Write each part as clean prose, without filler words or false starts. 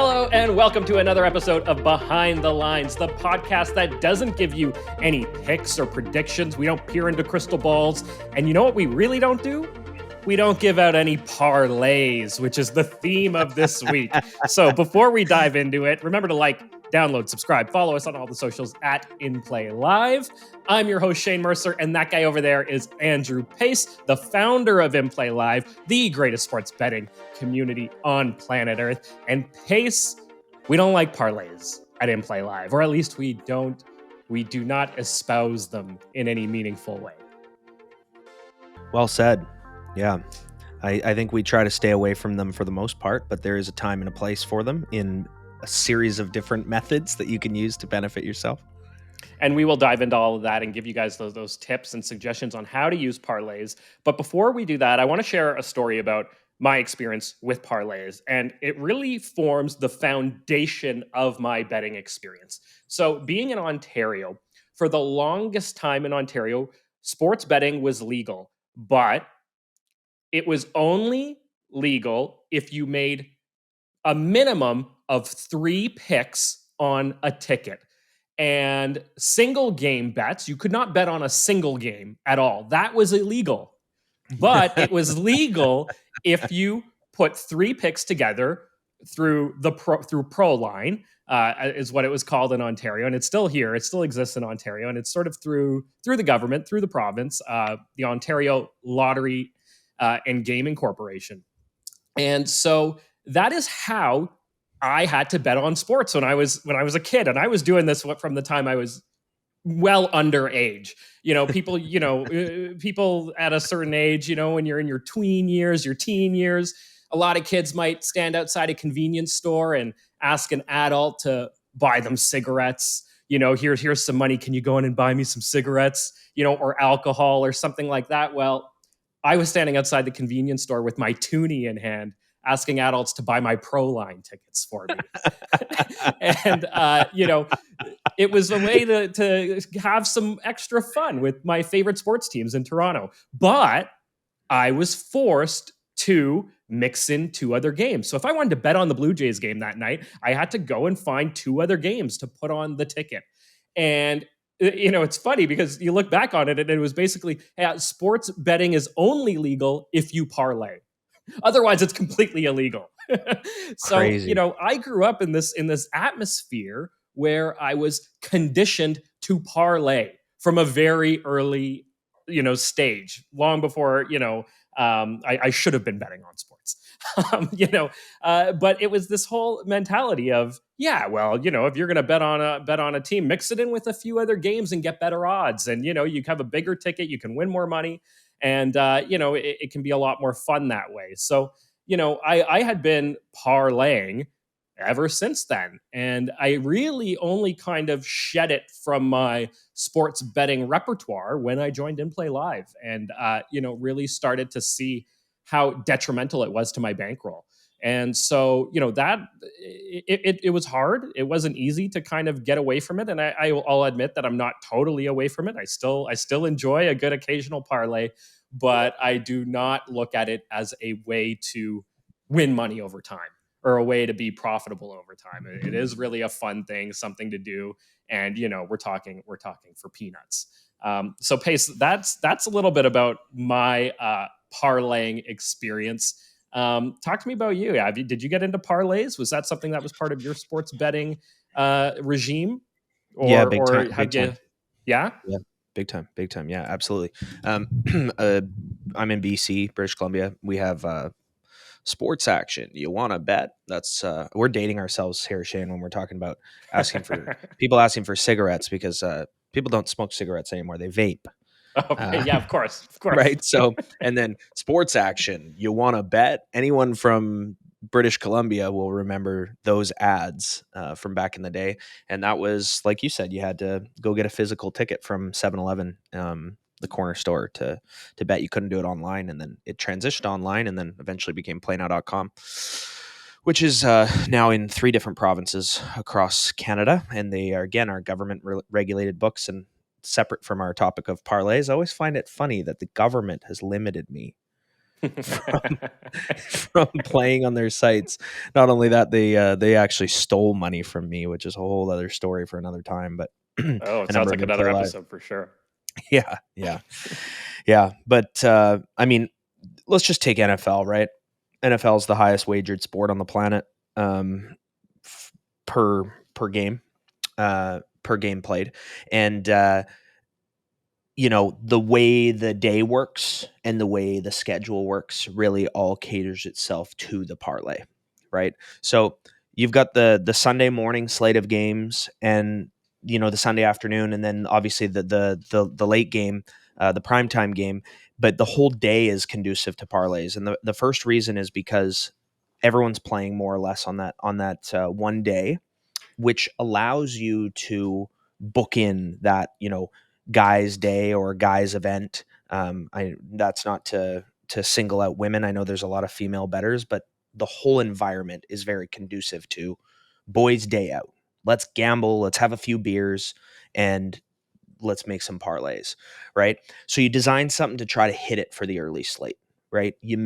Hello and welcome to another episode of Behind the Lines, the podcast that doesn't give you any picks or predictions. We don't peer into crystal balls. And you know what we really don't do? We don't give out any parlays, which is the theme of this week. So before we dive into it, remember to like, download, subscribe, follow us on all the socials at inplayLIVE. I'm your host, Shane Mercer, and that guy over there is Andrew Pace, the founder of inplayLIVE, the greatest sports betting community on planet Earth. And Pace, we don't like parlays at inplayLIVE, or at least we do not espouse them in any meaningful way. Well said. Yeah. I think we try to stay away from them for the most part, but there is a time and a place for them in a series of different methods that you can use to benefit yourself. And we will dive into all of that and give you guys those tips and suggestions on how to use parlays. But before we do that, I want to share a story about my experience with parlays. And it really forms the foundation of my betting experience. So being in Ontario, for the longest time in Ontario, sports betting was legal, but it was only legal if you made a minimum of 3 picks on a ticket. And single game bets, you could not bet on a single game at all. That was illegal. But it was legal if you put 3 picks together through ProLonging, is what it was called in Ontario, and it's still here. It still exists in Ontario, and it's sort of through the government, through the province, the Ontario Lottery and Gaming Corporation. And so that is how I had to bet on sports when I was a kid, and I was doing this from the time I was well underage. People at a certain age, when you're in your tween years, your teen years, a lot of kids might stand outside a convenience store and ask an adult to buy them cigarettes. Here's some money. Can you go in and buy me some cigarettes? Or alcohol or something like that. Well, I was standing outside the convenience store with my toonie in hand, asking adults to buy my ProLine tickets for me. And, it was a way to have some extra fun with my favorite sports teams in Toronto. But I was forced to mix in 2 other games. So if I wanted to bet on the Blue Jays game that night, I had to go and find 2 other games to put on the ticket. And it's funny because you look back on it and it was basically, sports betting is only legal if you parlay. Otherwise, it's completely illegal. So, Crazy. I grew up in this atmosphere where I was conditioned to parlay from a very early, stage, long before, I should have been betting on sports. But it was this whole mentality of, if you're going to bet on a team, mix it in with a few other games and get better odds. And, you have a bigger ticket, you can win more money. And, it can be a lot more fun that way. So, I had been parlaying ever since then. And I really only kind of shed it from my sports betting repertoire when I joined inplayLIVE and, really started to see how detrimental it was to my bankroll. And so, that it was hard. It wasn't easy to kind of get away from it. And I'll admit that I'm not totally away from it. I still enjoy a good occasional parlay, but I do not look at it as a way to win money over time or a way to be profitable over time. It is really a fun thing, something to do. And, we're talking for peanuts. So Pace, that's a little bit about my parlaying experience. Talk to me about you. Did you get into parlays? Was that something that was part of your sports betting regime? Yeah, big time. Yeah? Yeah, big time. Yeah, absolutely. I'm in BC, British Columbia. We have sports action. You want to bet? That's we're dating ourselves here, Shane, when we're talking about asking for cigarettes because people don't smoke cigarettes anymore. They vape. Okay, yeah, of course. Right. So, and then sports action. You want to bet? Anyone from British Columbia will remember those ads from back in the day. And that was, like you said, you had to go get a physical ticket from 7-Eleven, the corner store to bet. You couldn't do it online. And then it transitioned online and then eventually became playnow.com, which is now in 3 different provinces across Canada. And they are, again, our government regulated books. And separate from our topic of parlays, I always find it funny that the government has limited me from from playing on their sites. Not only that, they actually stole money from me, which is a whole other story for another time. But Oh, a it sounds number of like another inplayLIVE. episode for sure. Yeah, yeah, yeah. But I mean, let's just take NFL, right? NFL is the highest wagered sport on the planet, per game, per game played, and the way the day works and the way the schedule works really all caters itself to the parlay, right? So you've got the Sunday morning slate of games, and the Sunday afternoon, and then obviously the late game, the primetime game. But the whole day is conducive to parlays, and the first reason is because everyone's playing more or less on that one day, which allows you to book in that guy's day or guy's event. That's not to single out women. I know there's a lot of female bettors, but the whole environment is very conducive to boys' day out. Let's gamble. Let's have a few beers, and let's make some parlays, right? So you design something to try to hit it for the early slate, right? You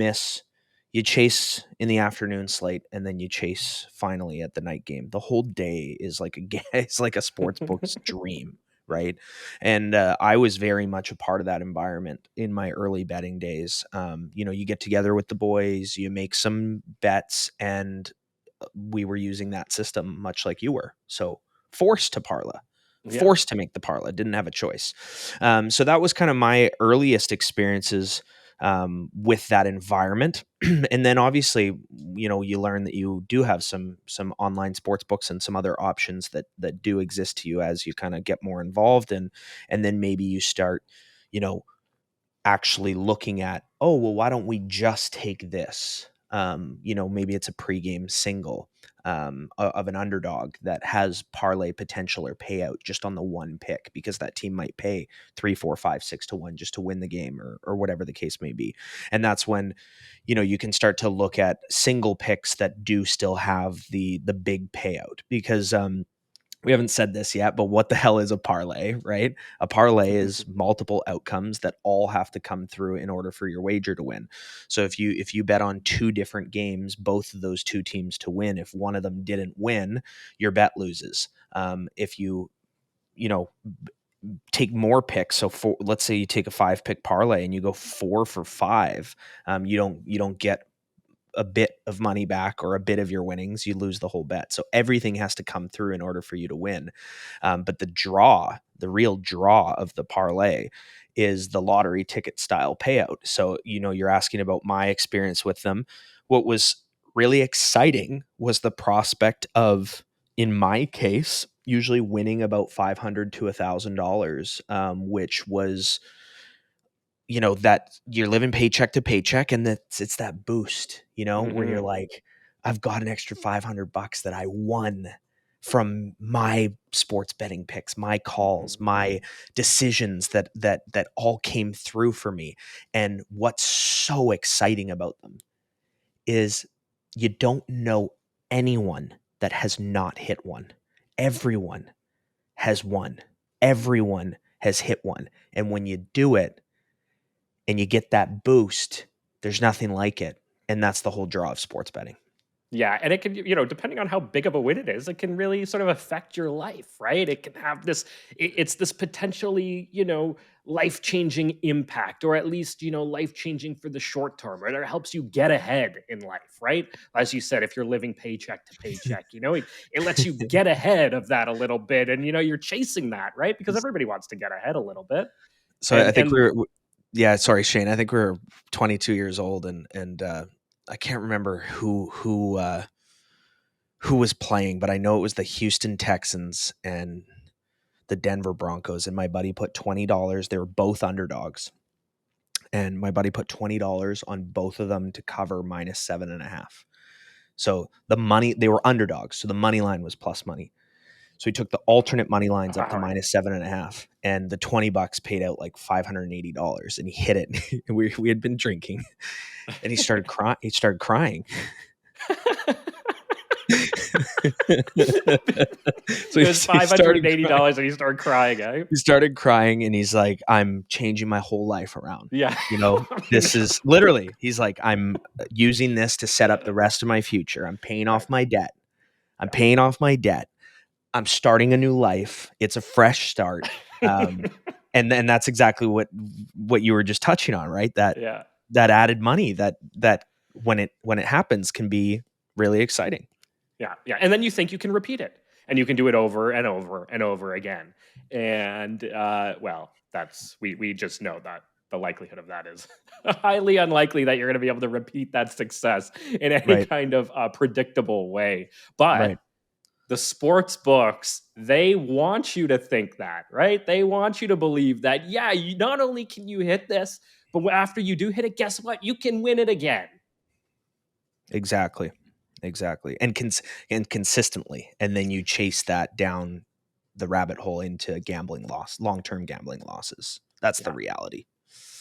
chase in the afternoon slate, and then you chase finally at the night game. The whole day is like it's like a sports book's dream, right? And I was very much a part of that environment in my early betting days. You get together with the boys, you make some bets, and we were using that system much like you were. So forced to parlay, Yeah. forced to make the parlay, didn't have a choice. So that was kind of my earliest experiences with that environment. And then obviously, you learn that you do have some online sports books and some other options that do exist to you as you kind of get more involved, and then maybe you start, you know, actually looking at, oh, well, why don't we just take this? Maybe it's a pregame single of an underdog that has parlay potential or payout just on the one pick, because that team might pay 3, 4, 5, 6 to 1 just to win the game, or whatever the case may be. And that's when, you can start to look at single picks that do still have the big payout, because we haven't said this yet, but what the hell is a parlay, right? A parlay is multiple outcomes that all have to come through in order for your wager to win. So if you bet on 2 different games, both of those 2 teams to win, if one of them didn't win, your bet loses. If you know take more picks, so let's say you take a 5-pick parlay and you go 4 for 5, you don't get a bit of money back or a bit of your winnings, you lose the whole bet. So everything has to come through in order for you to win. But the real draw of the parlay is the lottery ticket style payout. So, you're asking about my experience with them. What was really exciting was the prospect of, in my case, usually winning about $500 to $1,000, which was, that you're living paycheck to paycheck, and it's that boost, where you're like, I've got an extra $500 that I won from my sports betting picks, my calls, my decisions that all came through for me. And what's so exciting about them is you don't know anyone that has not hit one. Everyone has won. Everyone has hit one. And when you do it, and you get that boost, there's nothing like it. And that's the whole draw of sports betting. Yeah, and it can, depending on how big of a win it is, it can really sort of affect your life, right? It can have this, it's this potentially, life-changing impact, or at least, life-changing for the short term, right? Or it helps you get ahead in life, right? As you said, if you're living paycheck to paycheck, it lets you get ahead of that a little bit, and you're chasing that, right? Because everybody wants to get ahead a little bit. So I And think yeah, sorry, Shane. I think we were 22 years old, and I can't remember who was playing, but I know it was the Houston Texans and the Denver Broncos. And my buddy put $20. They were both underdogs, and my buddy put $20 on both of them to cover -7.5. So the money, they were underdogs, so the money line was plus money. So he took the alternate money lines up to -7.5, and the $20 paid out like $580, and he hit it. we had been drinking, and he started crying. He started crying. So It was he started crying. $580 and he started crying, eh? He started crying and he's like, I'm changing my whole life around. Yeah. You know, this is literally, he's like, I'm using this to set up the rest of my future. I'm paying off my debt. I'm paying off my debt. I'm starting a new life. It's a fresh start. And then that's exactly what you were just touching on, right? That Yeah. that added money that when it happens can be really exciting. Yeah. Yeah. And then you think you can repeat it and you can do it over and over and over again. And well, we just know that the likelihood of that is highly unlikely that you're going to be able to repeat that success in any Right. kind of predictable way. But Right. the sports books, they want you to think that, right? They want you to believe that, yeah, you not only can you hit this, but after you do hit it, guess what? You can win it again. Exactly. And consistently. And then you chase that down the rabbit hole into long-term gambling losses. That's the reality.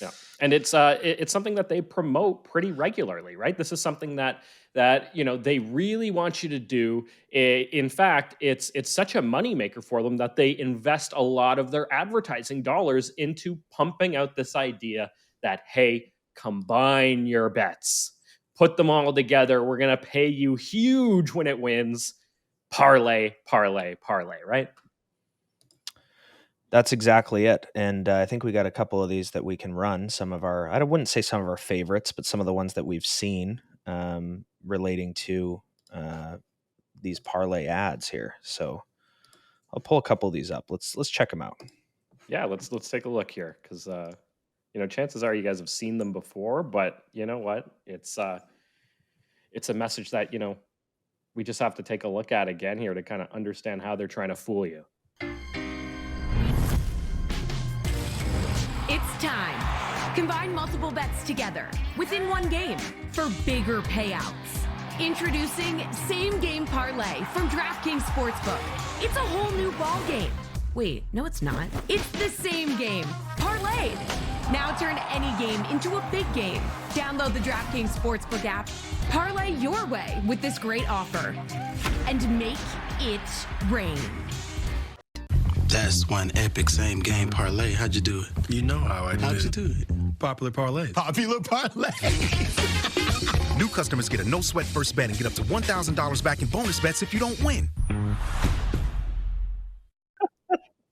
Yeah. And it's something that they promote pretty regularly, right? This is something that they really want you to do. In fact, it's such a moneymaker for them that they invest a lot of their advertising dollars into pumping out this idea that, hey, combine your bets. Put them all together. We're going to pay you huge when it wins. Parlay, parlay, parlay, right? That's exactly it. And I think we got a couple of these that we can run. Some of our, I wouldn't say some of our favorites, but some of the ones that we've seen relating to these parlay ads here. So I'll pull a couple of these up. Let's check them out. Yeah, let's take a look here because chances are you guys have seen them before, but you know what? It's a message that we just have to take a look at again here to kind of understand how they're trying to fool you. It's time. Combine multiple bets together within one game for bigger payouts. Introducing Same Game Parlay from DraftKings Sportsbook. It's a whole new ball game. Wait, no it's not. It's the same game, parlayed. Now turn any game into a big game. Download the DraftKings Sportsbook app. Parlay your way with this great offer. And make it rain. That's one epic same game parlay. How'd you do it? You know how I do How'd it. you do it? Popular parlay. Popular parlay. New customers get a no-sweat first bet and get up to $1,000 back in bonus bets if you don't win.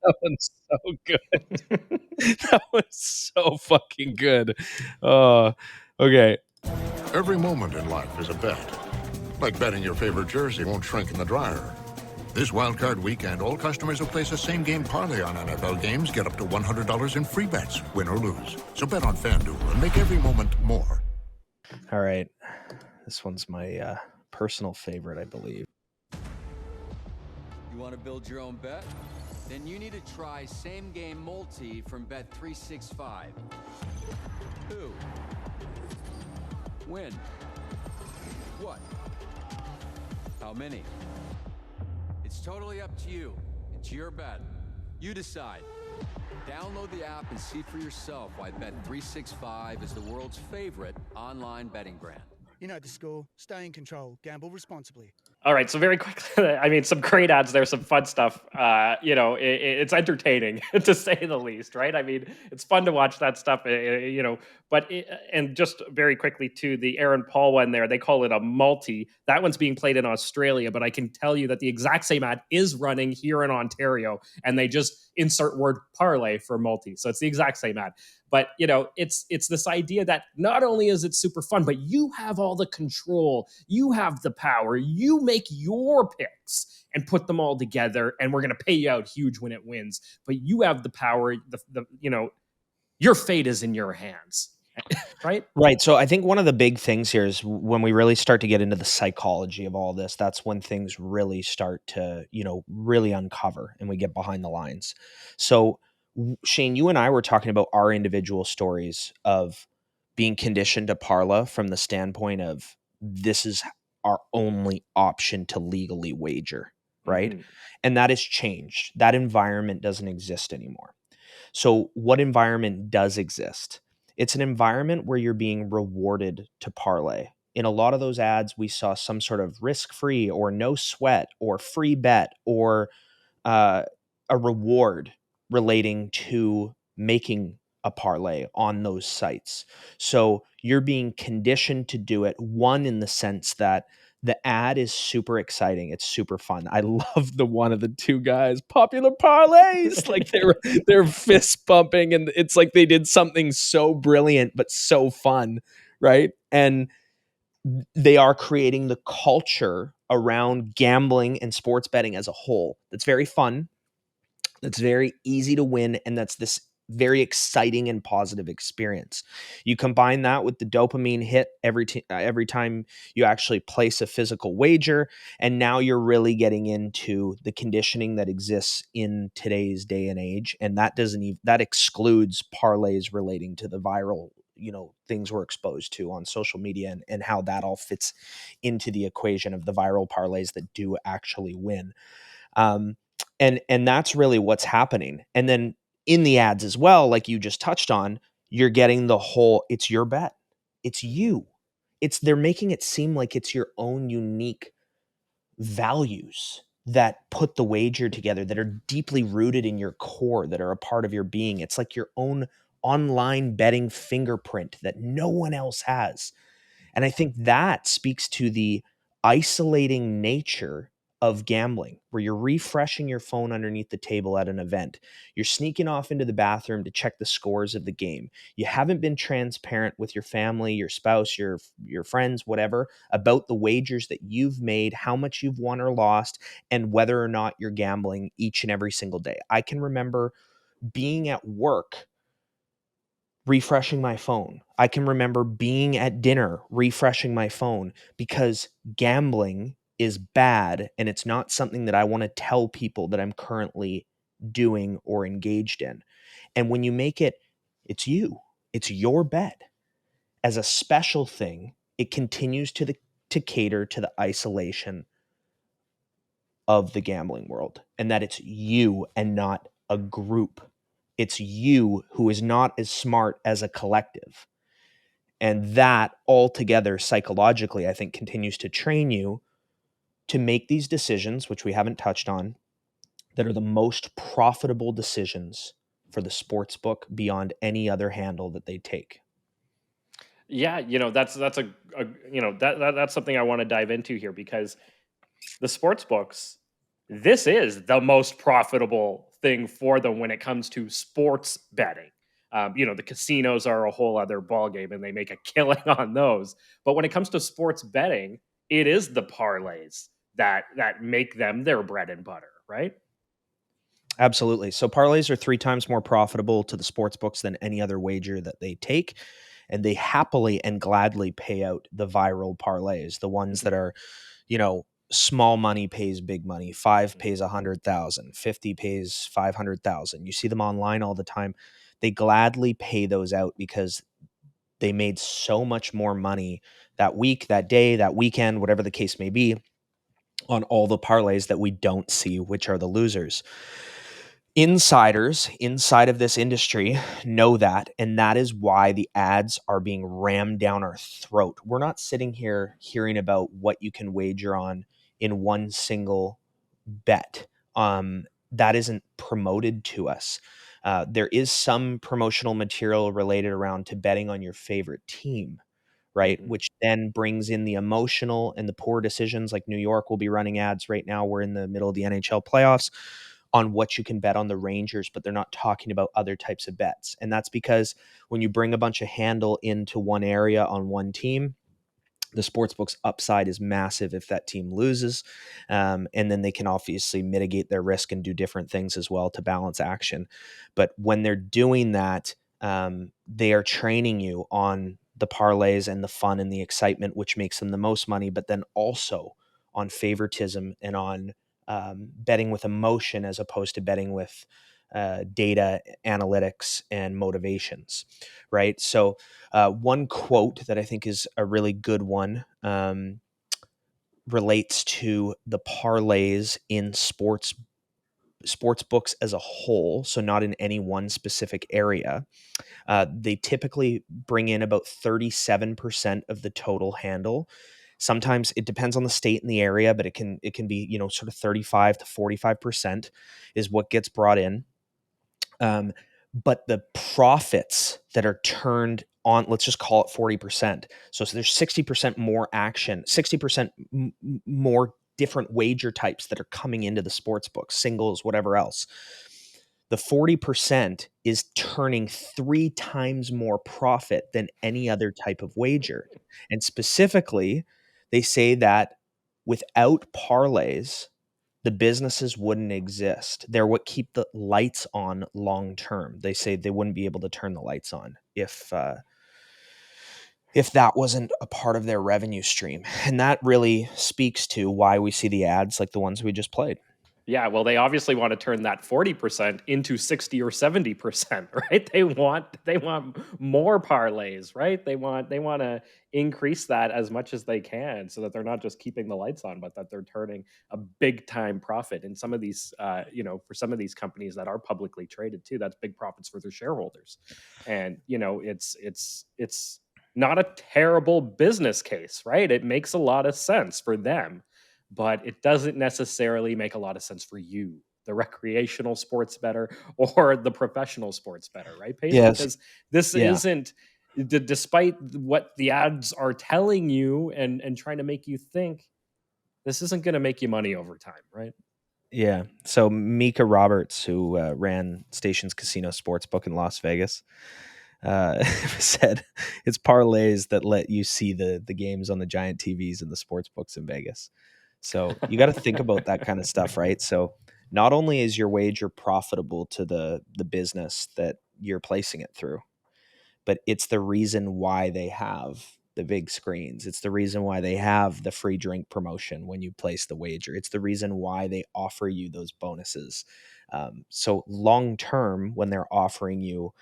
That one's so good. That was so fucking good. Okay. Every moment in life is a bet. Like betting your favorite jersey won't shrink in the dryer. This wildcard weekend, all customers who place a same-game parlay on NFL games get up to $100 in free bets, win or lose. So bet on FanDuel and make every moment more. All right. This one's my personal favorite, I believe. You want to build your own bet? Then you need to try Same Game Multi from Bet365. Who? When? What? How many? It's totally up to you. It's your bet. You decide. Download the app and see for yourself why Bet365 is the world's favorite online betting brand. You know the score. Stay in control. Gamble responsibly. All right, so very quickly, I mean, some great ads there, some fun stuff. It's entertaining to say the least, right? I mean, it's fun to watch that stuff, and just very quickly to the Aaron Paul one there, they call it a multi. That one's being played in Australia, but I can tell you that the exact same ad is running here in Ontario, and they just insert word parlay for multi. So it's the exact same ad. But, it's this idea that not only is it super fun, but you have all the control, you have the power, you make your picks and put them all together, and we're going to pay you out huge when it wins. But you have the power, your fate is in your hands, right? Right. So I think one of the big things here is when we really start to get into the psychology of all this, that's when things really start to, really uncover and we get behind the lines. So Shane, you and I were talking about our individual stories of being conditioned to parla from the standpoint of this is our only option to legally wager, right? Mm-hmm. And that has changed. That environment doesn't exist anymore. So what environment does exist? It's an environment where you're being rewarded to parlay. in a lot of those ads, we saw some sort of risk-free or no sweat or free bet or a reward relating to making a parlay on those sites. So you're being conditioned to do it, one, in the sense that the ad is super exciting. It's super fun. I love the one of the two guys, popular parlays, like they're fist bumping, and it's like they did something so brilliant but so fun, right? And they are creating the culture around gambling and sports betting as a whole. That's very fun. That's very easy to win. And that's this very exciting and positive experience. You combine that with the dopamine hit every time you actually place a physical wager. And now you're really getting into the conditioning that exists in today's day and age. And that excludes parlays relating to the viral, things we're exposed to on social media, and how that all fits into the equation of the viral parlays that do actually win. And that's really what's happening. And then in the ads as well, like you just touched on, you're getting the whole, it's your bet. It's you. They're making it seem like it's your own unique values that put the wager together, that are deeply rooted in your core, that are a part of your being. It's like your own online betting fingerprint that no one else has. And I think that speaks to the isolating nature of gambling, where you're refreshing your phone underneath the table at an event. You're sneaking off into the bathroom to check the scores of the game. You haven't been transparent with your family, your spouse, your friends, whatever, about the wagers that you've made, how much you've won or lost, and whether or not you're gambling each and every single day. I can remember being at work refreshing my phone. I can remember being at dinner refreshing my phone, because gambling is bad and it's not something that I want to tell people that I'm currently doing or engaged in. And when you make it's your bet as a special thing, it continues to cater to the isolation of the gambling world, and that it's you and not a group. It's you who is not as smart as a collective. And that altogether psychologically, I think, continues to train you to make these decisions, which we haven't touched on, that are the most profitable decisions for the sports book beyond any other handle that they take. Yeah, that's that's something I want to dive into here, because the sports books, this is the most profitable thing for them when it comes to sports betting. The casinos are a whole other ballgame, and they make a killing on those. But when it comes to sports betting, it is the parlays that make them their bread and butter, right? Absolutely. So parlays are 3 times more profitable to the sports books than any other wager that they take. And they happily and gladly pay out the viral parlays, the ones that are, small money pays big money. 5 pays 100,000, 50 pays 500,000. You see them online all the time. They gladly pay those out because they made so much more money that week, that day, that weekend, whatever the case may be, on all the parlays that we don't see, which are the losers. Insiders inside of this industry know that, and that is why the ads are being rammed down our throat. We're not sitting here hearing about what you can wager on in one single bet. That isn't promoted to us. There is some promotional material related around to betting on your favorite team, right? Mhm. Which then brings in the emotional and the poor decisions. Like New York will be running ads right now. We're in the middle of the NHL playoffs on what you can bet on the Rangers, but they're not talking about other types of bets. And that's because when you bring a bunch of handle into one area on one team, the sportsbook's upside is massive if that team loses. And then they can obviously mitigate their risk and do different things as well to balance action. But when they're doing that, they are training you on the parlays and the fun and the excitement, which makes them the most money, but then also on favoritism and on betting with emotion as opposed to betting with data, analytics, and motivations, right? So one quote that I think is a really good one relates to the parlays in sports sports books as a whole, so not in any one specific area, they typically bring in about 37% of the total handle. Sometimes it depends on the state and the area, but it can be, you know, sort of 35 to 45% is what gets brought in. But the profits that are turned on, let's just call it 40%. So there's 60% more action, 60% more different wager types that are coming into the sports book, singles, whatever else. The 40% is turning 3 times more profit than any other type of wager. And specifically, they say that without parlays, the businesses wouldn't exist. They're what keep the lights on long term. They say they wouldn't be able to turn the lights on if that wasn't a part of their revenue stream. And that really speaks to why we see the ads like the ones we just played. Yeah, well, they obviously want to turn that 40% into 60 or 70%, right? They want more parlays, right? They want to increase that as much as they can, so that they're not just keeping the lights on, but that they're turning a big time profit. And some of these, for some of these companies that are publicly traded too, that's big profits for their shareholders. And it's not a terrible business case, right? It makes a lot of sense for them. But it doesn't necessarily make a lot of sense for you, the recreational sports bettor or the professional sports bettor, right, Pace? Yes. Because this isn't, despite what the ads are telling you and trying to make you think, this isn't going to make you money over time, right? Yeah. So Mika Roberts, who ran Stations Casino Sportsbook in Las Vegas, said it's parlays that let you see the games on the giant TVs in the sports books in Vegas. So you got to think about that kind of stuff, right? So not only is your wager profitable to the business that you're placing it through, but it's the reason why they have the big screens. It's the reason why they have the free drink promotion when you place the wager. It's the reason why they offer you those bonuses. So long term, when they're offering you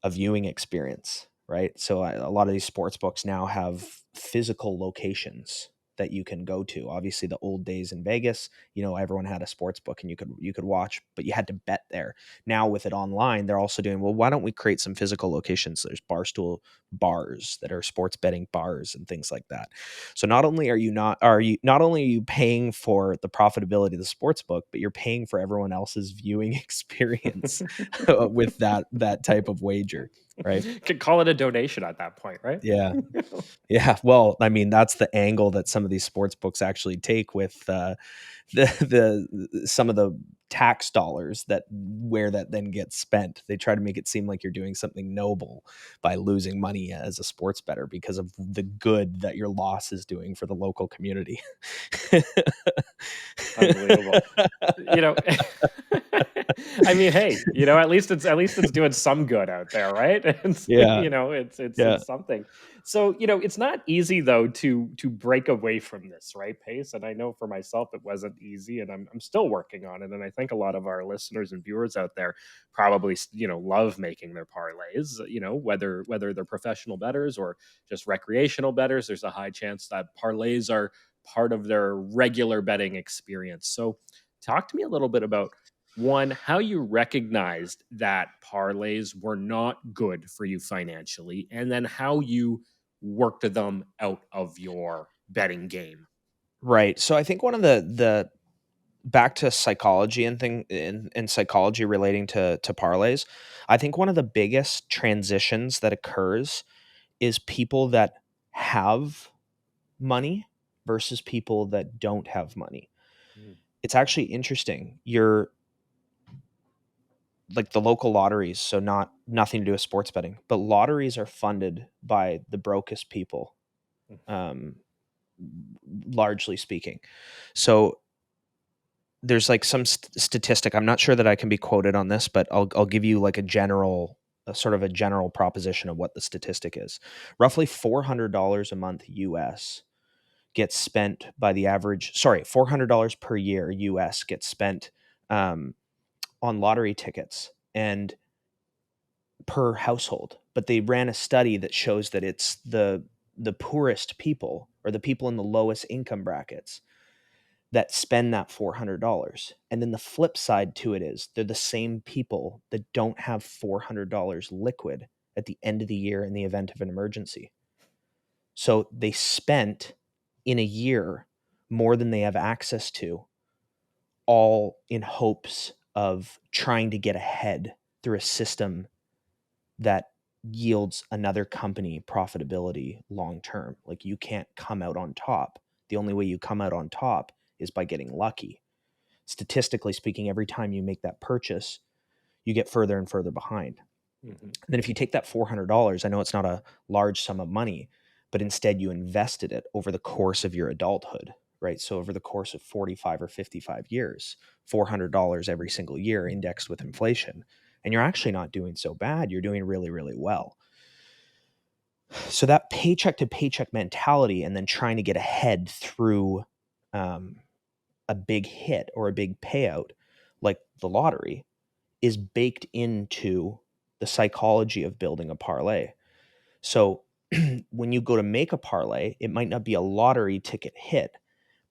a viewing experience, right? So a lot of these sports books now have physical locations that you can go to. Obviously, the old days in Vegas, everyone had a sports book and you could watch, but you had to bet there. Now with it online, they're also doing, well, why don't we create some physical locations? There's Barstool bars that are sports betting bars and things like that. So not only are you paying for the profitability of the sports book, but you're paying for everyone else's viewing experience with that type of wager, right? Could call it a donation at that point, right? Yeah. Yeah. Well, I mean, that's the angle that some of these sports books actually take with some of the tax dollars where that then gets spent. They try to make it seem like you're doing something noble by losing money as a sports bettor because of the good that your loss is doing for the local community. Unbelievable. I mean, hey, at least it's doing some good out there, right? Yeah. It's something. So, it's not easy though to break away from this, right, Pace? And I know for myself it wasn't easy, and I'm still working on it. And I think a lot of our listeners and viewers out there probably love making their parlays. Whether they're professional bettors or just recreational bettors, there's a high chance that parlays are part of their regular betting experience. So, talk to me a little bit about one, how you recognized that parlays were not good for you financially, and then how you worked them out of your betting game. Right. So I think one of the back to psychology and psychology relating to parlays, I think one of the biggest transitions that occurs is people that have money versus people that don't have money. It's actually interesting. You're like the local lotteries, so nothing to do with sports betting, but lotteries are funded by the brokest people, largely speaking. So there's like some statistic. I'm not sure that I can be quoted on this, but I'll give you like a general proposition of what the statistic is. Roughly $400 a month US gets spent by the average. Sorry, $400 per year US gets spent on lottery tickets and per household. But they ran a study that shows that it's the poorest people or the people in the lowest income brackets that spend that $400. And then the flip side to it is they're the same people that don't have $400 liquid at the end of the year in the event of an emergency. So they spent in a year more than they have access to, all in hopes of trying to get ahead through a system that yields another company profitability long term. Like, you can't come out on top. The only way you come out on top is by getting lucky. Statistically speaking, every time you make that purchase, you get further and further behind. Mm-hmm. And then if you take that $400, I know it's not a large sum of money, but instead you invested it over the course of your adulthood, right? So over the course of 45 or 55 years, $400 every single year indexed with inflation. And you're actually not doing so bad. You're doing really, really well. So that paycheck to paycheck mentality, and then trying to get ahead through a big hit or a big payout like the lottery, is baked into the psychology of building a parlay. So when you go to make a parlay, it might not be a lottery ticket hit,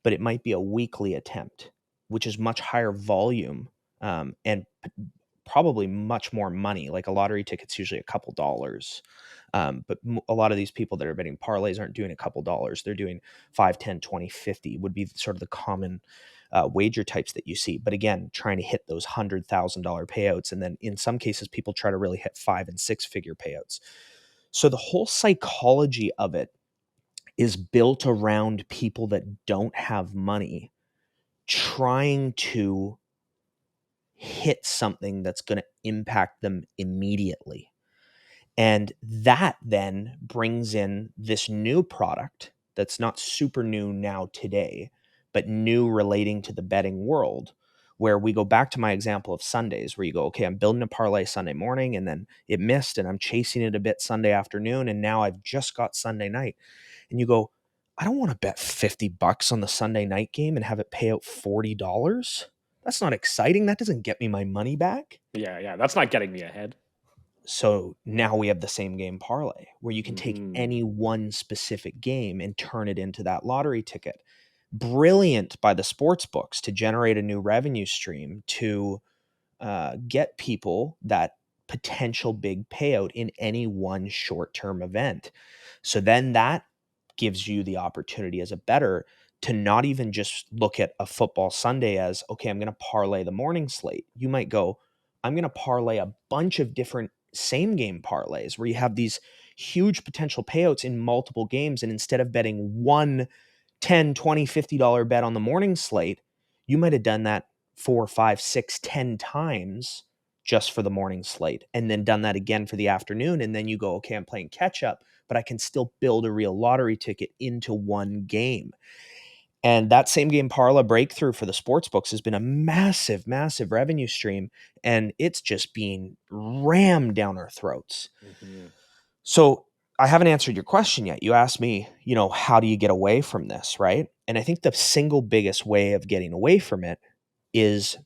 but it might be a weekly attempt, which is much higher volume, and probably much more money. Like, a lottery ticket's usually a couple dollars. But a lot of these people that are betting parlays aren't doing a couple dollars. They're doing 5, 10, 20, 50 would be sort of the common wager types that you see. But again, trying to hit those $100,000 payouts. And then in some cases, people try to really hit 5 and 6 figure payouts. So the whole psychology of it is built around people that don't have money trying to hit something that's going to impact them immediately. And that then brings in this new product that's not super new now today, but new relating to the betting world, where we go back to my example of Sundays, where you go, okay, I'm building a parlay Sunday morning, and then it missed, and I'm chasing it a bit Sunday afternoon, and now I've just got Sunday night. And you go, I don't want to bet $50 on the Sunday night game and have it pay out $40. That's not exciting. That doesn't get me my money back. Yeah, that's not getting me ahead. So now we have the same game parlay, where you can take Mhm. any one specific game and turn it into that lottery ticket. Brilliant by the sports books to generate a new revenue stream, to get people that potential big payout in any one short-term event. So then that gives you the opportunity as a bettor to not even just look at a football Sunday as, okay, I'm going to parlay the morning slate. You might go, I'm going to parlay a bunch of different same game parlays where you have these huge potential payouts in multiple games. And instead of betting one $10, $20, $50 bet on the morning slate, you might have done that 4, 5, 6, 10 times just for the morning slate, and then done that again for the afternoon. And then you go, okay, I'm playing catch up, but I can still build a real lottery ticket into one game. And that same game parlay breakthrough for the sports books has been a massive, massive revenue stream. And it's just being rammed down our throats. Mhm. So I haven't answered your question yet. You asked me, how do you get away from this, right? And I think the single biggest way of getting away from it is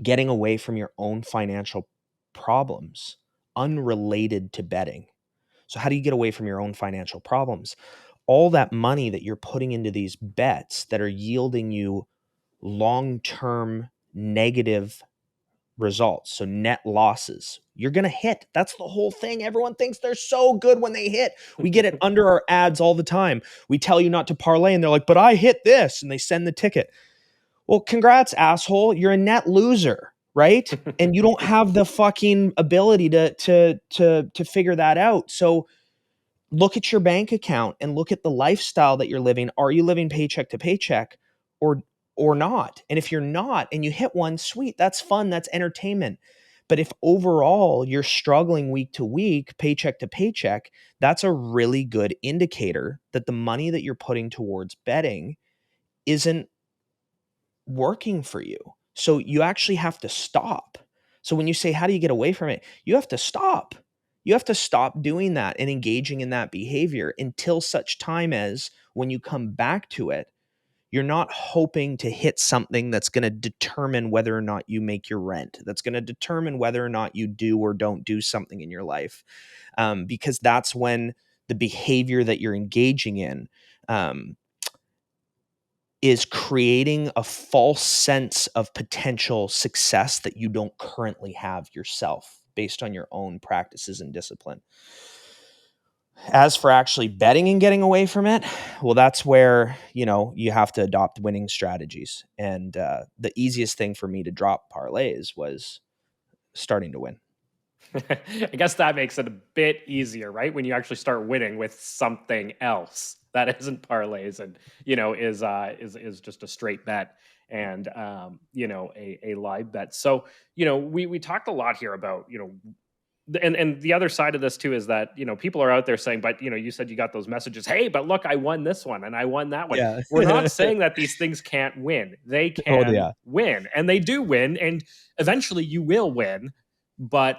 getting away from your own financial problems unrelated to betting. So how do you get away from your own financial problems? All that money that you're putting into these bets that are yielding you long-term negative results, so net losses, you're going to hit. That's the whole thing. Everyone thinks they're so good when they hit. We get it under our ads all the time. We tell you not to parlay, and they're like, but I hit this, and they send the ticket. Well, congrats, asshole. You're a net loser, right? And you don't have the fucking ability to figure that out. So look at your bank account and look at the lifestyle that you're living. Are you living paycheck to paycheck or not? And if you're not and you hit one, sweet, that's fun, that's entertainment. But if overall you're struggling week to week, paycheck to paycheck, that's a really good indicator that the money that you're putting towards betting isn't working for you. So you actually have to stop. So when you say, how do you get away from it? You have to stop. You have to stop doing that and engaging in that behavior until such time as when you come back to it, you're not hoping to hit something that's going to determine whether or not you make your rent, that's going to determine whether or not you do or don't do something in your life. Because that's when the behavior that you're engaging in is creating a false sense of potential success that you don't currently have yourself based on your own practices and discipline. As for actually betting and getting away from it, well, that's where, you have to adopt winning strategies. And the easiest thing for me to drop parlays was starting to win. I guess that makes it a bit easier, right? When you actually start winning with something else that isn't parlays and is just a straight bet and a live bet. So we talked a lot here about and the other side of this too is that people are out there saying, but you said you got those messages, hey, but look, I won this one and I won that one. Yeah. We're not saying that these things can't win. They Oh, can yeah. win, and they do win, and eventually you will win. But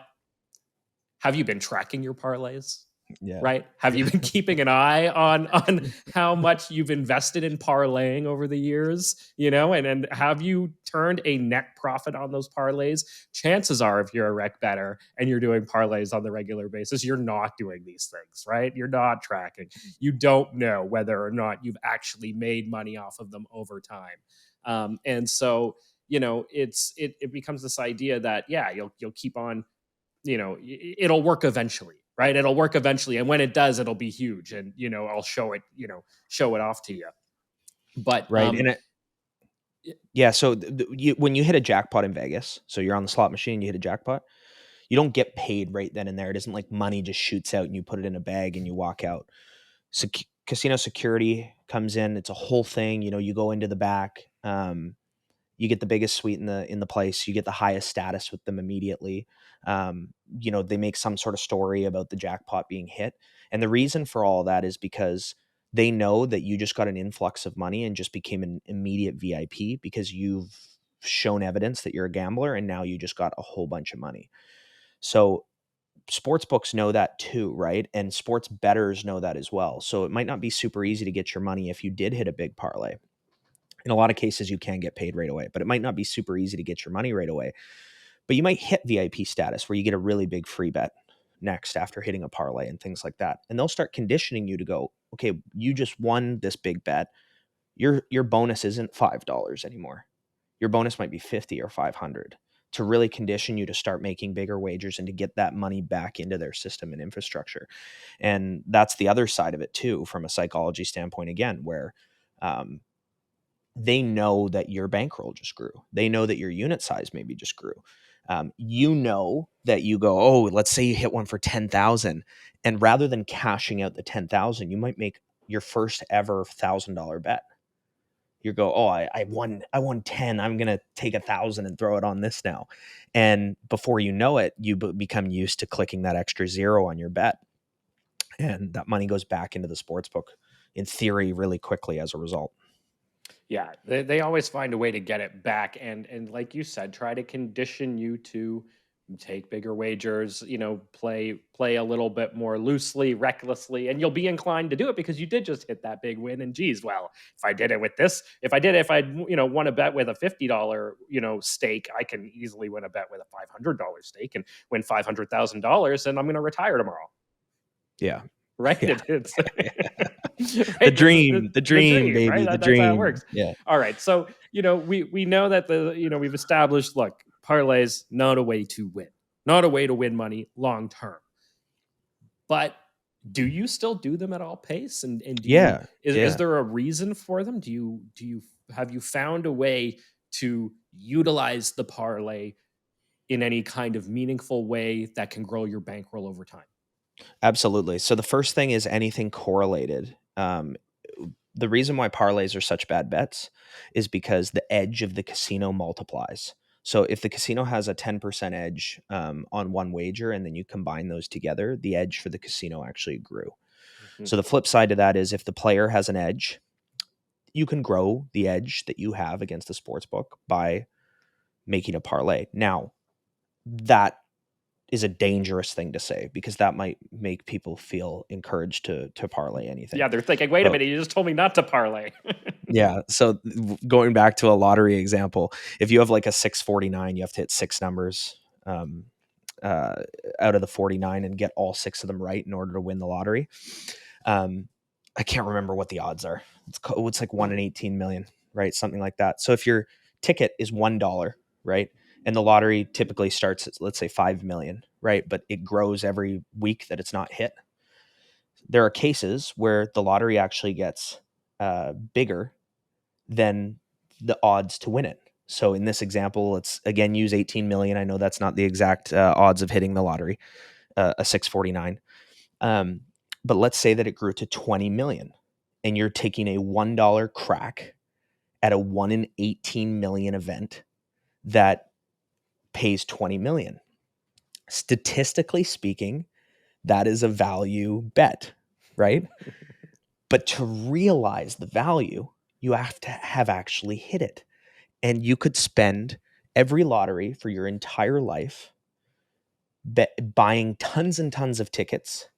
have you been tracking your parlays? Yeah. Right? Have you been keeping an eye on how much you've invested in parlaying over the years? And have you turned a net profit on those parlays? Chances are, if you're a rec better and you're doing parlays on the regular basis, you're not doing these things, right? You're not tracking. You don't know whether or not you've actually made money off of them over time. And so, it becomes this idea that, you'll keep on, it'll work eventually. Right. It'll work eventually. And when it does, it'll be huge. And, I'll show it off to you. But right. So when you hit a jackpot in Vegas, so you're on the slot machine, you hit a jackpot, you don't get paid right then and there. It isn't like money just shoots out and you put it in a bag and you walk out. So casino security comes in. It's a whole thing. You go into the back. You get the biggest suite in the place. You get the highest status with them immediately. They make some sort of story about the jackpot being hit. And the reason for all that is because they know that you just got an influx of money and just became an immediate VIP because you've shown evidence that you're a gambler and now you just got a whole bunch of money. So sportsbooks know that too, right? And sports bettors know that as well. So it might not be super easy to get your money if you did hit a big parlay. In a lot of cases, you can get paid right away, but it might not be super easy to get your money right away. But you might hit VIP status where you get a really big free bet next after hitting a parlay and things like that. And they'll start conditioning you to go, okay, you just won this big bet. Your bonus isn't $5 anymore. Your bonus might be 50 or 500 to really condition you to start making bigger wagers and to get that money back into their system and infrastructure. And that's the other side of it too, from a psychology standpoint, again, where, they know that your bankroll just grew. They know that your unit size maybe just grew. That you go, oh, let's say you hit one for 10,000, and rather than cashing out the 10,000, you might make your first ever $1,000 bet. You go, oh, I won 10. I'm gonna take 1,000 and throw it on this now, and before you know it, you become used to clicking that extra zero on your bet, and that money goes back into the sportsbook in theory really quickly as a result. Yeah, they always find a way to get it back, and like you said, try to condition you to take bigger wagers, play a little bit more loosely, recklessly, and you'll be inclined to do it because you did just hit that big win. And geez, well, if I did it with this, if I won a bet with a $50 stake, I can easily win a bet with a $500 stake and win $500,000, and I'm going to retire tomorrow. Yeah. Right. Yeah. It's right? the dream, baby, right? the That's dream. how it works. Yeah. All right. So, we know that we've established, look, parlays, not a way to win, not a way to win money long term. But do you still do them at all pace? And is there a reason for them? Have you found a way to utilize the parlay in any kind of meaningful way that can grow your bankroll over time? Absolutely. So the first thing is anything correlated. The reason why parlays are such bad bets is because the edge of the casino multiplies. So if the casino has a 10% edge on one wager, and then you combine those together, the edge for the casino actually grew. Mm-hmm. So the flip side to that is if the player has an edge, you can grow the edge that you have against the sportsbook by making a parlay. Now, that is a dangerous thing to say because that might make people feel encouraged to parlay anything. Yeah, they're thinking, wait a minute, you just told me not to parlay. Yeah. So going back to a lottery example, if you have like a 649, you have to hit 6 numbers out of the 49 and get all 6 of them right in order to win the lottery. I can't remember what the odds are. It's like 1 in 18 million. right? Something like that. So if your ticket is $1, right? And the lottery typically starts at, let's say, 5 million, right? But it grows every week that it's not hit. There are cases where the lottery actually gets bigger than the odds to win it. So in this example, let's again use 18 million. I know that's not the exact odds of hitting the lottery, a 649. But let's say that it grew to 20 million and you're taking a $1 crack at a 1 in 18 million event that pays 20 million. Statistically speaking, that is a value bet, right? But to realize the value, you have to have actually hit it. And you could spend every lottery for your entire life buying tons and tons of tickets,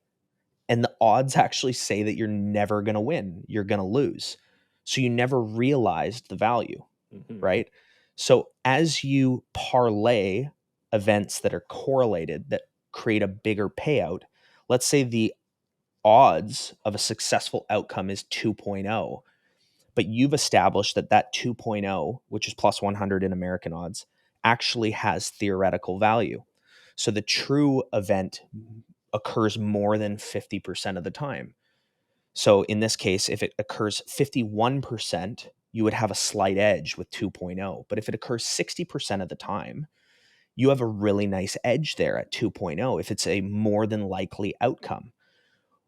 and the odds actually say that you're never going to win, you're going to lose. So you never realized the value, right? So as you parlay events that are correlated that create a bigger payout, let's say the odds of a successful outcome is 2.0, but you've established that that 2.0, which is plus 100 in American odds, actually has theoretical value. So the true event occurs more than 50% of the time. So in this case, if it occurs 51%, you would have a slight edge with 2.0. But if it occurs 60% of the time, you have a really nice edge there at 2.0 if it's a more than likely outcome.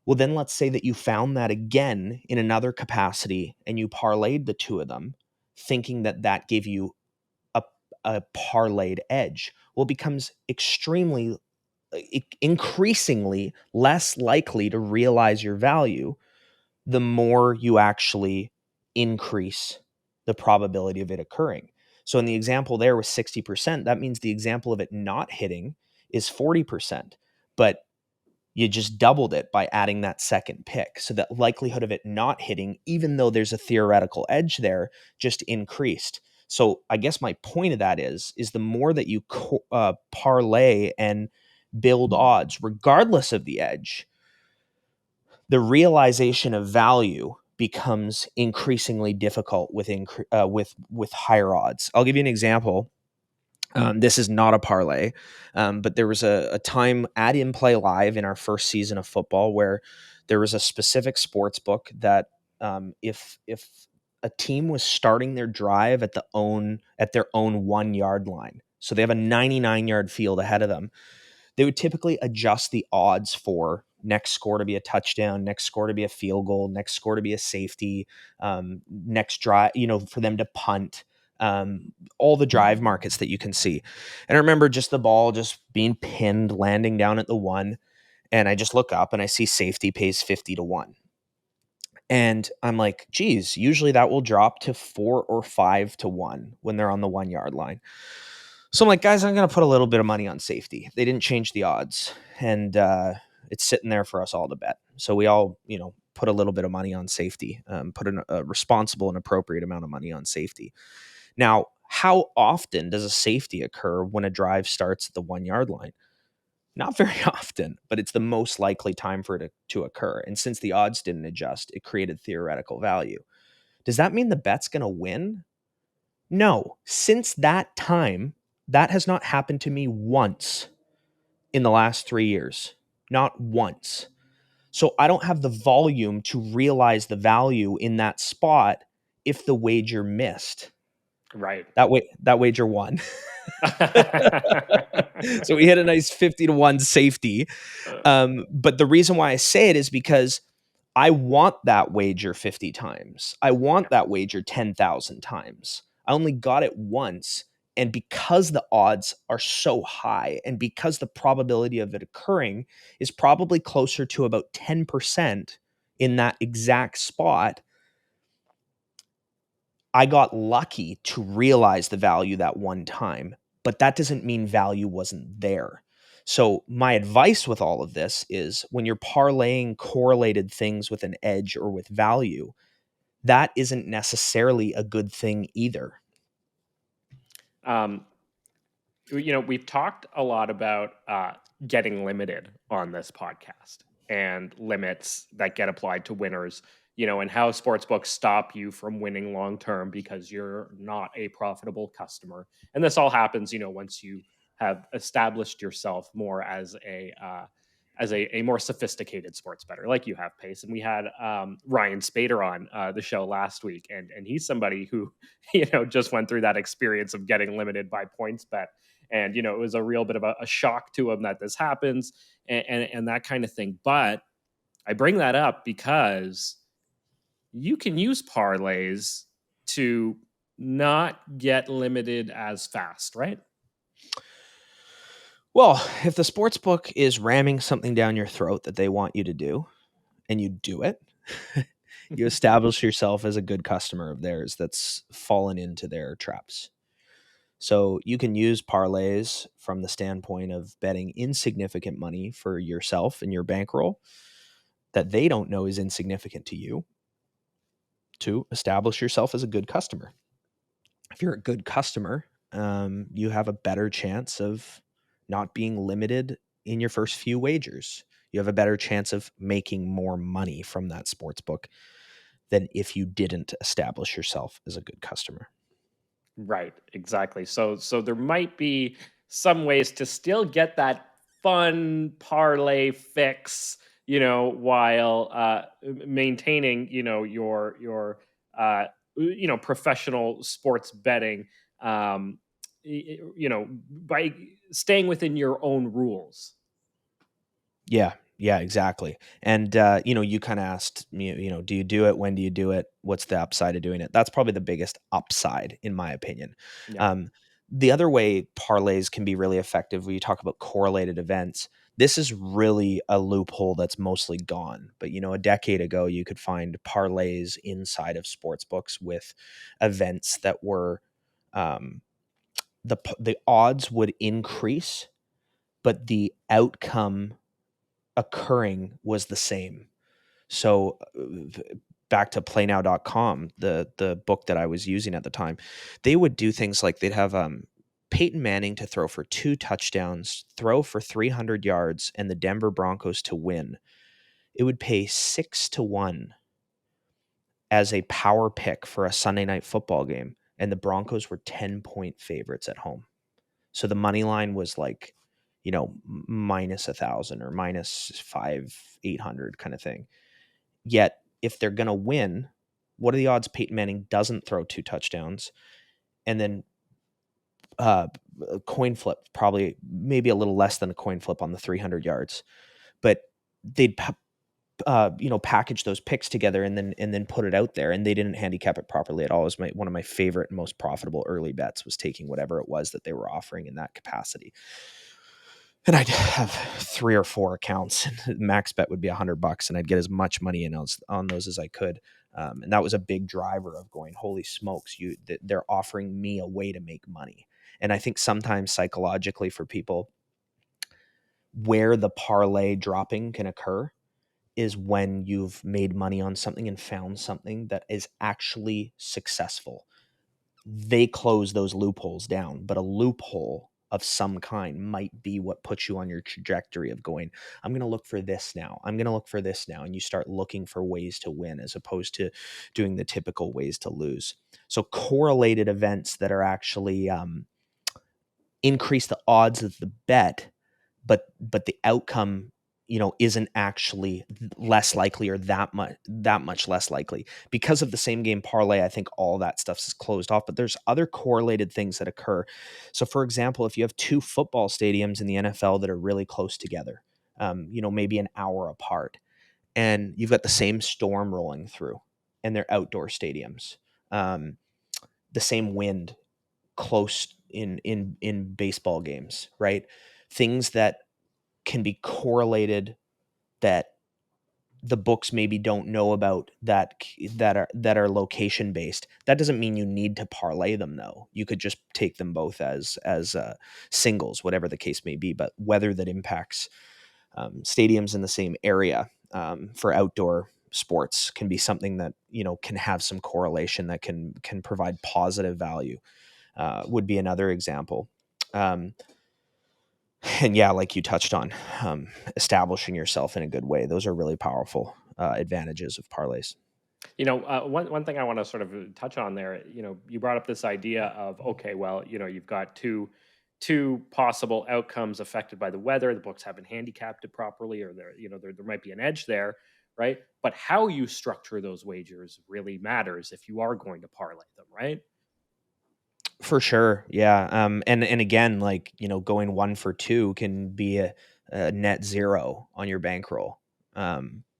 Well, then let's say that you found that again in another capacity and you parlayed the two of them, thinking that that gave you a parlayed edge. Well, it becomes increasingly less likely to realize your value the more you actually increase the probability of it occurring. So in the example there with 60%, that means the example of it not hitting is 40%, but you just doubled it by adding that second pick. So that likelihood of it not hitting, even though there's a theoretical edge there, just increased. So I guess my point of that is the more that you parlay and build odds, regardless of the edge, the realization of value becomes increasingly difficult with higher odds. I'll give you an example. This is not a parlay, but there was a time at inplayLIVE in our first season of football where there was a specific sports book that if a team was starting their drive at their own 1 yard line, so they have a 99-yard field ahead of them, they would typically adjust the odds for next score to be a touchdown, next score to be a field goal, next score to be a safety, next drive, for them to punt, all the drive markets that you can see. And I remember just the ball just being pinned, landing down at the 1. And I just look up and I see safety pays 50-1. And I'm like, geez, usually that will drop to 4 or 5-1 when they're on the 1 yard line. So I'm like, guys, I'm going to put a little bit of money on safety. They didn't change the odds, and it's sitting there for us all to bet. So we all, put a little bit of money on safety, put a responsible and appropriate amount of money on safety. Now, how often does a safety occur when a drive starts at the 1 yard line? Not very often, but it's the most likely time for it to occur. And since the odds didn't adjust, it created theoretical value. Does that mean the bet's going to win? No. Since that time, that has not happened to me once in the last 3 years. Not once. So I don't have the volume to realize the value in that spot if the wager missed. Right. That wager won. So we hit a nice 50-1 safety. But the reason why I say it is because I want that wager 50 times. I want that wager 10,000 times. I only got it once. And because the odds are so high and because the probability of it occurring is probably closer to about 10% in that exact spot, I got lucky to realize the value that one time, but that doesn't mean value wasn't there. So my advice with all of this is when you're parlaying correlated things with an edge or with value, that isn't necessarily a good thing either. We've talked a lot about getting limited on this podcast and limits that get applied to winners and how sportsbooks stop you from winning long term because you're not a profitable customer. And this all happens, once you have established yourself more as a more sophisticated sports bettor, like you have, Pace. And we had Ryan Spader on the show last week, and he's somebody who just went through that experience of getting limited by PointsBet, and it was a real bit of a shock to him that this happens, and that kind of thing. But I bring that up because you can use parlays to not get limited as fast, right? Well, if the sports book is ramming something down your throat that they want you to do, and you do it, you establish yourself as a good customer of theirs that's fallen into their traps. So you can use parlays from the standpoint of betting insignificant money for yourself and your bankroll that they don't know is insignificant to you, to establish yourself as a good customer. If you're a good customer, you have a better chance of not being limited in your first few wagers. You have a better chance of making more money from that sports book than if you didn't establish yourself as a good customer. Right, exactly. So there might be some ways to still get that fun parlay fix, while maintaining, professional sports betting, by staying within your own rules. Yeah, exactly. And, you kind of asked me, do you do it? When do you do it? What's the upside of doing it? That's probably the biggest upside, in my opinion. Yeah. The other way parlays can be really effective when you talk about correlated events, this is really a loophole that's mostly gone. But, a decade ago, you could find parlays inside of sports books with events that were, the odds would increase, but the outcome occurring was the same. So back to playnow.com, the book that I was using at the time, they would do things like they'd have Peyton Manning to throw for 2 touchdowns, throw for 300 yards, and the Denver Broncos to win. It would pay 6-1 as a power pick for a Sunday night football game, and the Broncos were 10-point favorites at home. So the money line was like, minus 1,000 or minus 800 kind of thing. Yet, if they're going to win, what are the odds Peyton Manning doesn't throw 2 touchdowns? And then coin flip, probably maybe a little less than a coin flip on the 300 yards. But they'd package those picks together and then put it out there, and they didn't handicap it properly at all. It was one of my favorite and most profitable early bets, was taking whatever it was that they were offering in that capacity. And I'd have 3 or 4 accounts, and max bet would be $100, and I'd get as much money in on those as I could. And that was a big driver of going, holy smokes, they're offering me a way to make money. And I think sometimes psychologically for people, where the parlay dropping can occur is when you've made money on something and found something that is actually successful. They close those loopholes down, but a loophole of some kind might be what puts you on your trajectory of going, I'm going to look for this now. I'm going to look for this now. And you start looking for ways to win as opposed to doing the typical ways to lose. So correlated events that are actually increase the odds of the bet, but the outcome, isn't actually less likely or that much less likely. Because of the same game parlay, I think all that stuff is closed off, but there's other correlated things that occur. So for example, if you have 2 football stadiums in the NFL that are really close together, maybe an hour apart, and you've got the same storm rolling through and they're outdoor stadiums, the same wind close in baseball games, right? Things that can be correlated that the books maybe don't know about that are location based. That doesn't mean you need to parlay them though. You could just take them both as singles, whatever the case may be. But weather that impacts stadiums in the same area for outdoor sports can be something that can have some correlation that can provide positive value. Would be another example. And yeah, like you touched on, establishing yourself in a good way. Those are really powerful advantages of parlays. One thing I want to sort of touch on there, you brought up this idea of, okay, well, you've got two possible outcomes affected by the weather. The books haven't handicapped it properly, or there might be an edge there, right? But how you structure those wagers really matters if you are going to parlay them, right? For sure. Yeah. And again, like, going 1 for 2 can be a net zero on your bankroll.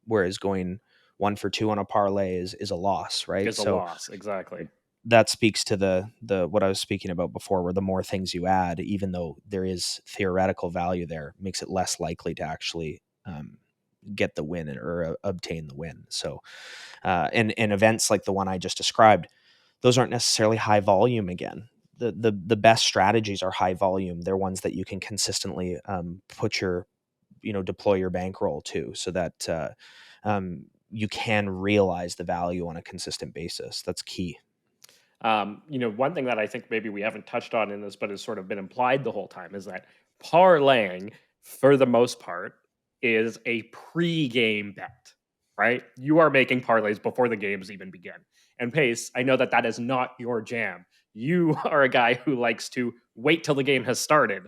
Whereas going 1 for 2 on a parlay is a loss, right? Is a So loss, exactly. that speaks to the what I was speaking about before, where the more things you add, even though there is theoretical value there, makes it less likely to actually get the win or obtain the win. So, and events like the one I just described, those aren't necessarily high volume again. The best strategies are high volume. They're ones that you can consistently deploy your bankroll to, so that you can realize the value on a consistent basis. That's key. One thing that I think maybe we haven't touched on in this, but has sort of been implied the whole time, is that parlaying, for the most part, is a pre-game bet, right? You are making parlays before the games even begin. And Pace, I know that is not your jam. You are a guy who likes to wait till the game has started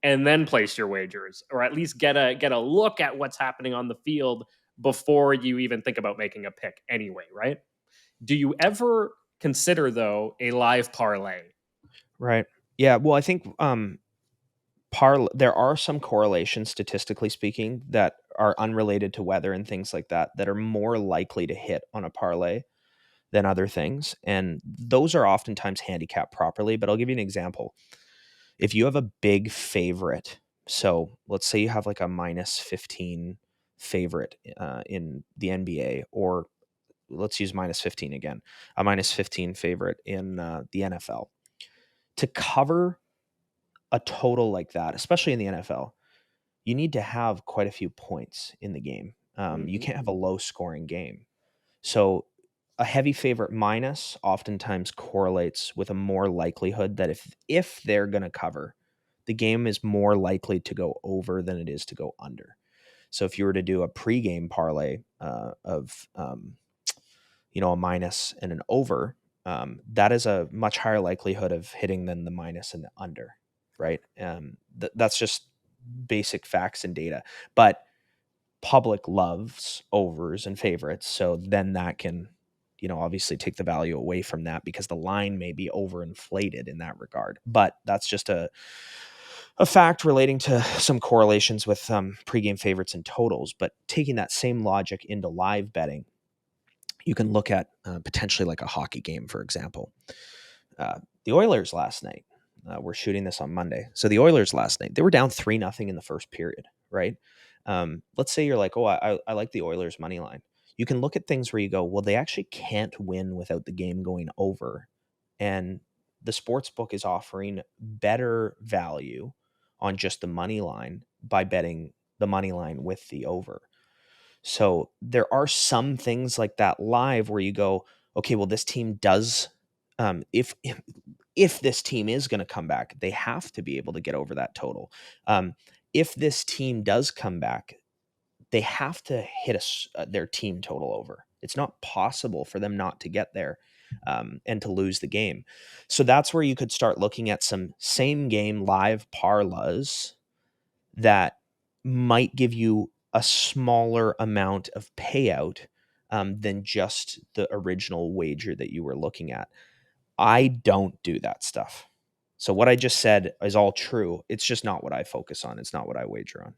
and then place your wagers, or at least get a look at what's happening on the field before you even think about making a pick anyway, right? Do you ever consider, though, a live parlay? Right. Yeah. Well, I think there are some correlations, statistically speaking, that are unrelated to weather and things like that are more likely to hit on a parlay than other things. And those are oftentimes handicapped properly. But I'll give you an example. If you have a big favorite, so let's say you have like a -15 favorite in the NBA, or let's use -15 again, a -15 favorite in the NFL. To cover a total like that, especially in the NFL, you need to have quite a few points in the game. You can't have a low scoring game. So a heavy favorite minus oftentimes correlates with a more likelihood that if they're going to cover, the game is more likely to go over than it is to go under. So if you were to do a pregame parlay of a minus and an over, that is a much higher likelihood of hitting than the minus and the under, right? That's just basic facts and data. But public loves overs and favorites, so then that can obviously take the value away from that, because the line may be overinflated in that regard. But that's just a fact relating to some correlations with pregame favorites and totals. But taking that same logic into live betting, you can look at potentially like a hockey game, for example. The Oilers last night, we're shooting this on Monday. So the Oilers last night, they were down 3-0 in the first period, right? Let's say you're like, oh, I like the Oilers money line. You can look at things where you go, well, they actually can't win without the game going over. And the sports book is offering better value on just the money line by betting the money line with the over. So there are some things like that live where you go, okay, well, this team does, if this team is going to come back, they have to be able to get over that total. If this team does come back, they have to hit their team total over. It's not possible for them not to get there and to lose the game. So that's where you could start looking at some same game live parlays that might give you a smaller amount of payout than just the original wager that you were looking at. I don't do that stuff. So what I just said is all true. It's just not what I focus on. It's not what I wager on.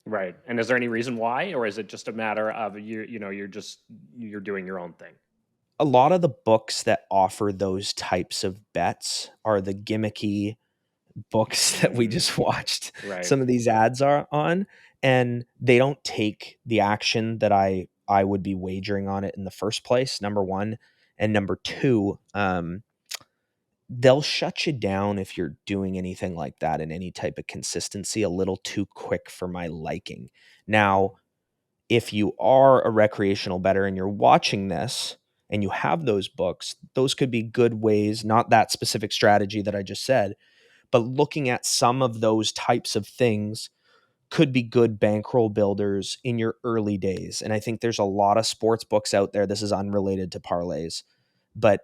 Right. And is there any reason why, or is it just a matter of you're doing your own thing? A lot of the books that offer those types of bets are the gimmicky books that we just watched Right. some of these ads are on, and they don't take the action that I would be wagering on it in the first place, number one. And number two, they'll shut you down if you're doing anything like that in any type of consistency a little too quick for my liking. Now, if you are a recreational bettor and you're watching this and you have those books, those could be good ways, not that specific strategy that I just said, but looking at some of those types of things could be good bankroll builders in your early days. And I think there's a lot of sports books out there. This is unrelated to parlays, but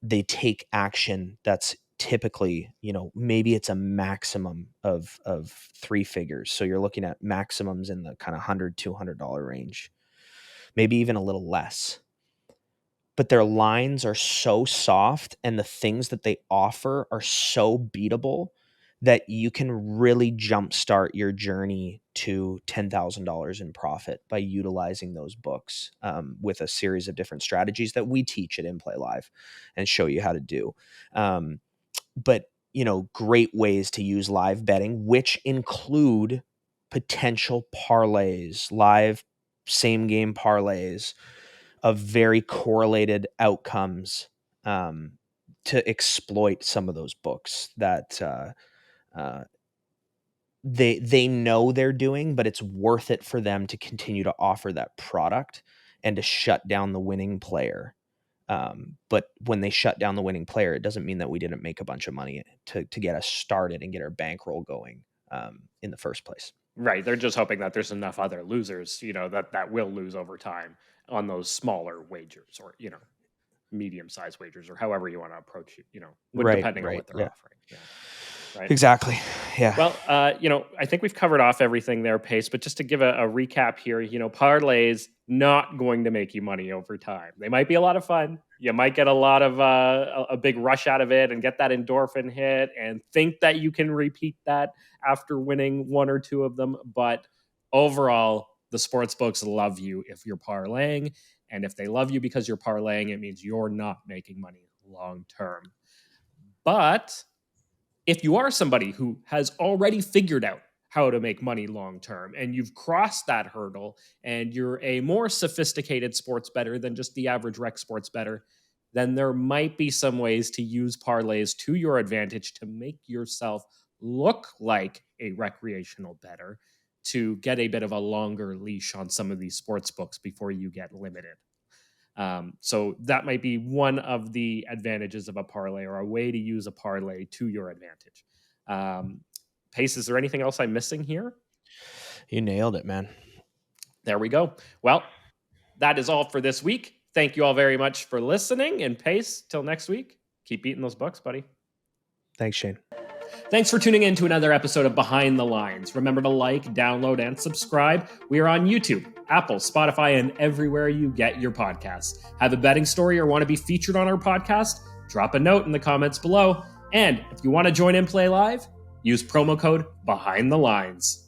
they take action that's typically, maybe it's a maximum of 3 figures. So you're looking at maximums in the kind of $100, $200 range, maybe even a little less. But their lines are so soft and the things that they offer are so beatable that you can really jumpstart your journey to $10,000 in profit by utilizing those books with a series of different strategies that we teach at inplayLIVE and show you how to do. But, great ways to use live betting, which include potential parlays, live same game parlays of very correlated outcomes to exploit some of those books that they know they're doing, but it's worth it for them to continue to offer that product and to shut down the winning player. But when they shut down the winning player, it doesn't mean that we didn't make a bunch of money to get us started and get our bankroll going in the first place. Right. They're just hoping that there's enough other losers, that will lose over time on those smaller wagers or, medium-sized wagers or however you want to approach it, depending on what they're offering. Yeah. Right. Exactly. Yeah. Well, I think we've covered off everything there, Pace, but just to give a recap here, parlays not going to make you money over time. They might be a lot of fun. You might get a lot of a big rush out of it and get that endorphin hit and think that you can repeat that after winning one or two of them. But overall, the sports books love you if you're parlaying. And if they love you because you're parlaying, it means you're not making money long term. But if you are somebody who has already figured out how to make money long term and you've crossed that hurdle and you're a more sophisticated sports bettor than just the average rec sports bettor, then there might be some ways to use parlays to your advantage to make yourself look like a recreational bettor, to get a bit of a longer leash on some of these sports books before you get limited. So that might be one of the advantages of a parlay, or a way to use a parlay to your advantage. Pace, is there anything else I'm missing here? You nailed it, man. There we go. Well, that is all for this week. Thank you all very much for listening. And Pace, till next week, keep eating those bucks, buddy. Thanks, Shane. Thanks for tuning in to another episode of Behind the Lines. Remember to like, download, and subscribe. We are on YouTube, Apple, Spotify, and everywhere you get your podcasts. Have a betting story or want to be featured on our podcast? Drop a note in the comments below. And if you want to join in Play Live, use promo code Behind the Lines.